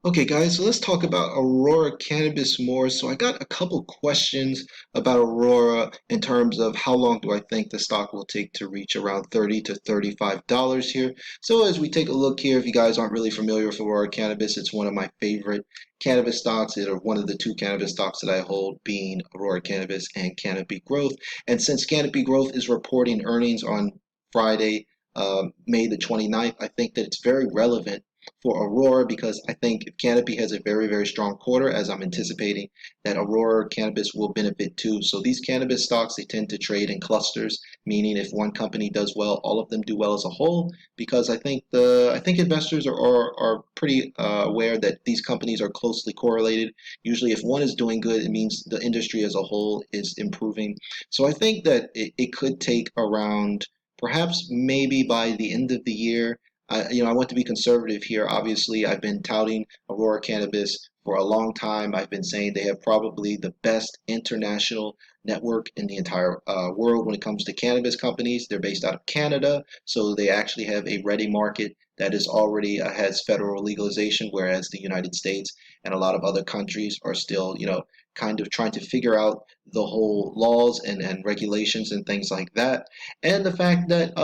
Okay, guys, so let's talk about Aurora Cannabis more. So I got a couple questions about Aurora in terms of how long do I think the stock will take to reach around $30 to $35 here. So as we take a look here, if you guys aren't really familiar with Aurora Cannabis, it's one of my favorite cannabis stocks. It are one of the two cannabis stocks that I hold, being Aurora Cannabis and Canopy Growth. And since Canopy Growth is reporting earnings on Friday, May the 29th, I think that it's very relevant for Aurora because I think if Canopy has a very, very strong quarter, as I'm anticipating, that Aurora Cannabis will benefit too. So these cannabis stocks, they tend to trade in clusters, meaning if one company does well, all of them do well as a whole. Because I think investors are pretty aware that these companies are closely correlated. Usually, if one is doing good, it means the industry as a whole is improving. So I think that it could take around perhaps maybe by the end of the year. I want to be conservative here. Obviously, I've been touting Aurora Cannabis for a long time. I've been saying they have probably the best international network in the entire world when it comes to cannabis companies. They're based out of Canada, so they actually have a ready market that is already has federal legalization, whereas the United States and a lot of other countries are still, kind of trying to figure out the whole laws and regulations and things like that, and the fact that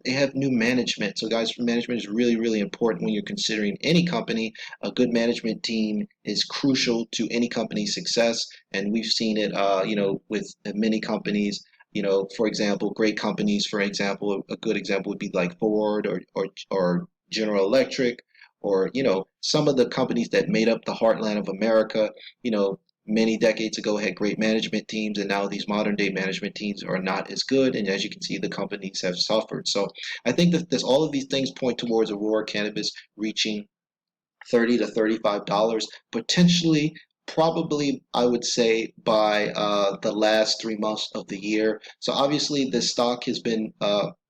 they have new management. So guys, management is really, really important when you're considering any company. A good management team is crucial to any company's success, and we've seen it with many companies. For example, great companies, for example, a good example would be like Ford or General Electric, or some of the companies that made up the heartland of America. you know Many decades ago had great management teams, and now these modern day management teams are not as good, and as you can see, the companies have suffered. So I think that this all of these things point towards Aurora Cannabis reaching $30 to $35 potentially, probably I would say by the last 3 months of the year. So obviously this stock has been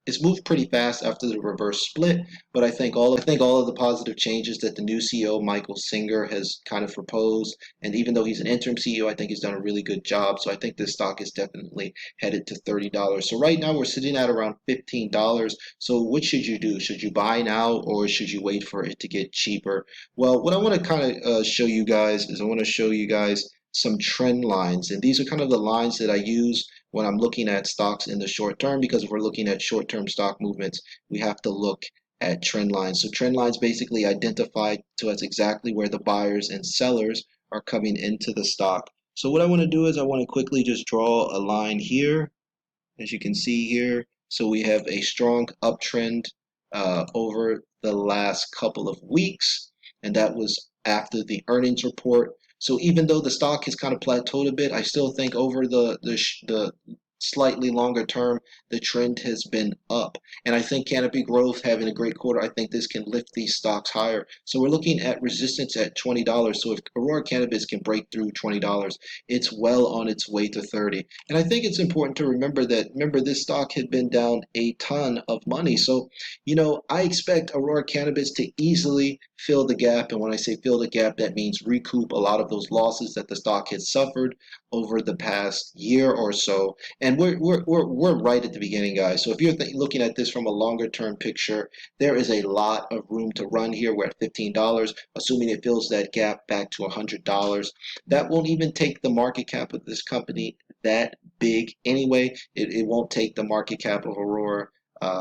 it's moved pretty fast after the reverse split, but I think all of the positive changes that the new CEO Michael Singer has kind of proposed, and even though he's an interim CEO, I think he's done a really good job. So I think this stock is definitely headed to $30. So right now we're sitting at around $15. So what should you do? Should you buy now, or should you wait for it to get cheaper? Well, what I want to kind of show you guys is I want to show you guys some trend lines. And these are kind of the lines that I use when I'm looking at stocks in the short term, because if we're looking at short-term stock movements, we have to look at trend lines. So trend lines basically identify to us exactly where the buyers and sellers are coming into the stock. So what I want to do is I want to quickly just draw a line here, as you can see here. So we have a strong uptrend over the last couple of weeks, and that was after the earnings report. So even though the stock has kind of plateaued a bit, I still think over the slightly longer term, the trend has been up. And I think Canopy Growth having a great quarter, I think this can lift these stocks higher. So we're looking at resistance at $20. So if Aurora Cannabis can break through $20, it's well on its way to 30. And I think it's important to remember this stock had been down a ton of money. So, I expect Aurora Cannabis to easily fill the gap. And when I say fill the gap, that means recoup a lot of those losses that the stock has suffered over the past year or so. And we're right at the beginning, guys. So if you're looking at this from a longer term picture, there is a lot of room to run here. We're at $15, assuming it fills that gap back to $100. That won't even take the market cap of this company that big anyway. It won't take the market cap of Aurora,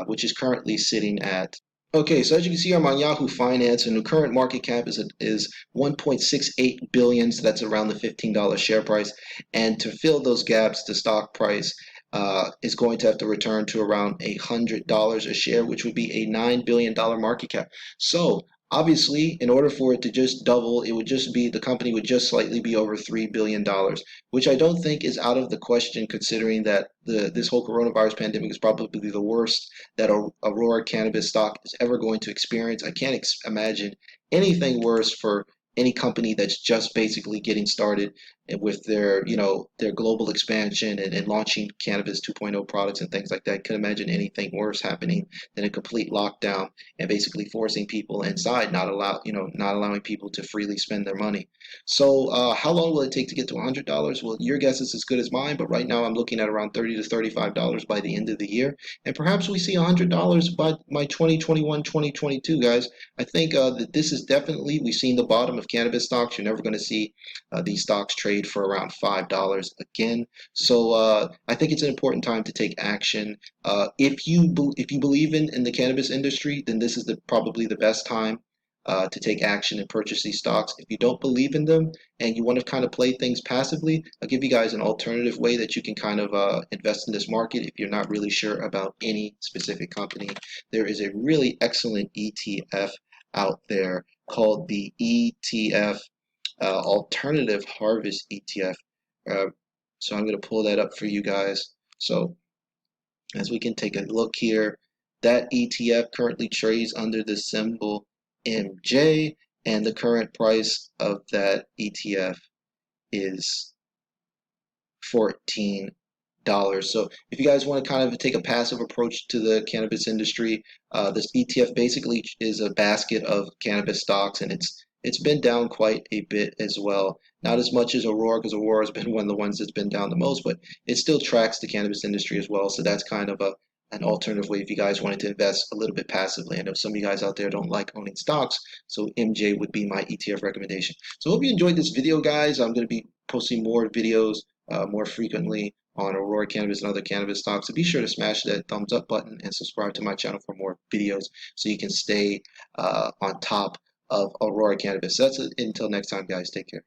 which is currently sitting at. Okay, so as you can see, I'm on Yahoo Finance, and the current market cap is 1.68 billion. So that's around the $15 share price. And to fill those gaps, the stock price is going to have to return to around $100 a share, which would be a $9 billion market cap. So obviously, in order for it to just double, it would just be the company would just slightly be over $3 billion, which I don't think is out of the question, considering that this whole coronavirus pandemic is probably the worst that Aurora Cannabis stock is ever going to experience. I can't imagine anything worse for any company that's just basically getting started with their, their global expansion and launching cannabis 2.0 products and things like that. Could imagine anything worse happening than a complete lockdown and basically forcing people inside, not allowing people to freely spend their money. So, how long will it take to get to $100? Well, your guess is as good as mine, but right now I'm looking at around $30 to $35 by the end of the year, and perhaps we see $100 by my 2021, 2022, guys. I think that this is definitely, we've seen the bottom of cannabis stocks. You're never going to see these stocks trade for around $5 again. So I think it's an important time to take action. If you believe in the cannabis industry, then this is probably the best time to take action and purchase these stocks. If you don't believe in them and you want to kind of play things passively, I'll give you guys an alternative way that you can kind of invest in this market if you're not really sure about any specific company. There is a really excellent ETF out there called the ETF Alternative Harvest ETF. Uh, so I'm going to pull that up for you guys. So as we can take a look here, that ETF currently trades under the symbol MJ, and the current price of that ETF is $14. So if you guys want to kind of take a passive approach to the cannabis industry, this ETF basically is a basket of cannabis stocks, and it's been down quite a bit as well. Not as much as Aurora, because Aurora has been one of the ones that's been down the most, but it still tracks the cannabis industry as well. So that's kind of an alternative way if you guys wanted to invest a little bit passively. I know some of you guys out there don't like owning stocks, so MJ would be my ETF recommendation. So I hope you enjoyed this video, guys. I'm going to be posting more videos more frequently on Aurora Cannabis and other cannabis stocks. So be sure to smash that thumbs up button and subscribe to my channel for more videos so you can stay on top of Aurora Cannabis. That's it. Until next time, guys. Take care.